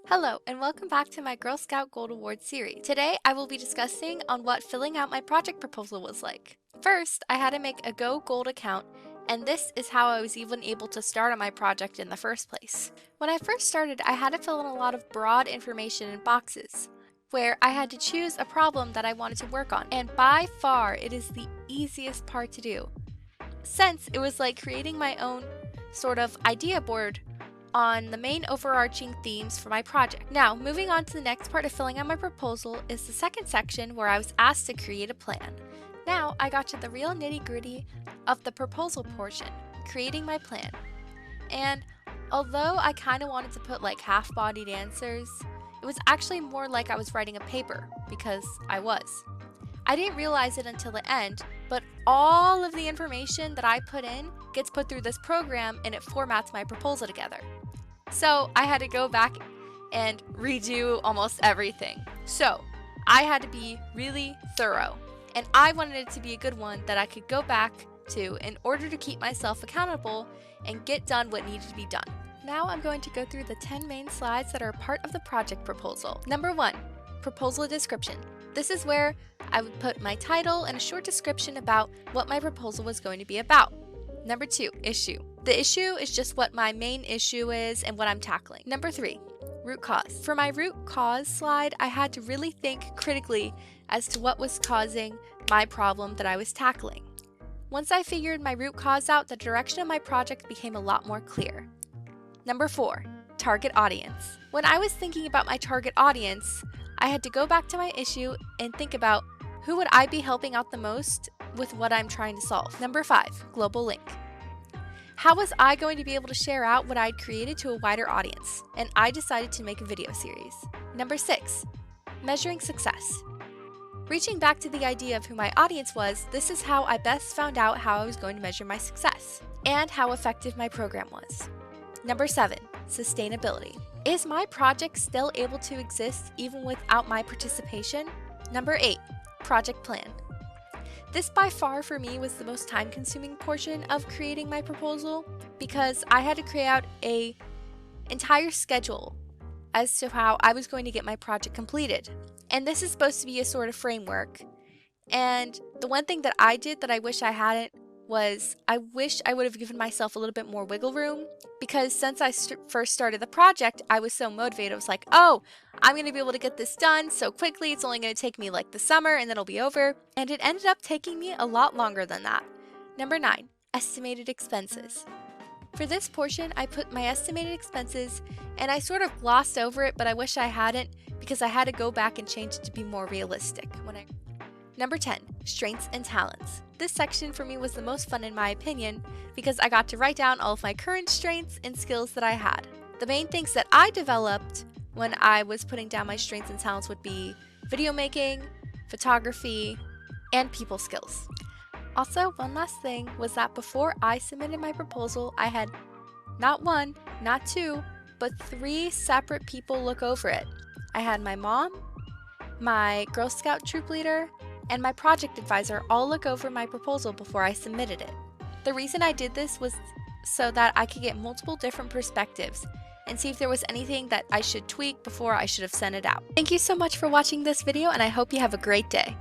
Hello, and welcome back to my Girl Scout Gold Award series. Today, I will be discussing on what filling out my project proposal was like. First, I had to make a Go Gold account, and this is how I was even able to start on my project in the first place. When I first started, I had to fill in a lot of broad information in boxes, where I had to choose a problem that I wanted to work on, and by far, it is the easiest part to do, since it was like creating my own sort of idea board on the main overarching themes for my project. Now, moving on to the next part of filling out my proposal is the second section where I was asked to create a plan. Now, I got to the real nitty-gritty of the proposal portion, creating my plan. And although I kind of wanted to put like half-bodied answers, it was actually more like I was writing a paper, because I was. I didn't realize it until the end, but all of the information that I put in gets put through this program and it formats my proposal together. So I had to go back and redo almost everything. So I had to be really thorough, and I wanted it to be a good one that I could go back to in order to keep myself accountable and get done what needed to be done. Now I'm going to go through the 10 main slides that are part of the project proposal. Number 1, proposal description. This is where I would put my title and a short description about what my proposal was going to be about. Number 2, issue. The issue is just what my main issue is and what I'm tackling. Number 3, root cause. For my root cause slide, I had to really think critically as to what was causing my problem that I was tackling. Once I figured my root cause out, the direction of my project became a lot more clear. Number 4, target audience. When I was thinking about my target audience, I had to go back to my issue and think about who would I be helping out the most with what I'm trying to solve. Number 5, global link. How was I going to be able to share out what I'd created to a wider audience? And I decided to make a video series. Number 6, measuring success. Reaching back to the idea of who my audience was, this is how I best found out how I was going to measure my success and how effective my program was. Number 7, sustainability. Is my project still able to exist even without my participation? Number 8, project plan. This by far for me was the most time-consuming portion of creating my proposal, because I had to create out an entire schedule as to how I was going to get my project completed. And this is supposed to be a sort of framework. And the one thing that I did that I wish I hadn't was I wish I would have given myself a little bit more wiggle room, because since I first started the project, I was so motivated. I was like, oh, I'm going to be able to get this done so quickly. It's only going to take me like the summer and then it'll be over. And it ended up taking me a lot longer than that. Number 9, estimated expenses. For this portion, I put my estimated expenses and I sort of glossed over it, but I wish I hadn't, because I had to go back and change it to be more realistic. Number 10, strengths and talents. This section for me was the most fun in my opinion, because I got to write down all of my current strengths and skills that I had. The main things that I developed when I was putting down my strengths and talents would be video making, photography, and people skills. Also, one last thing was that before I submitted my proposal, I had not 1, not 2, but 3 separate people look over it. I had my mom, my Girl Scout troop leader, and my project advisor all look over my proposal before I submitted it. The reason I did this was so that I could get multiple different perspectives and see if there was anything that I should tweak before I should have sent it out. Thank you so much for watching this video, and I hope you have a great day.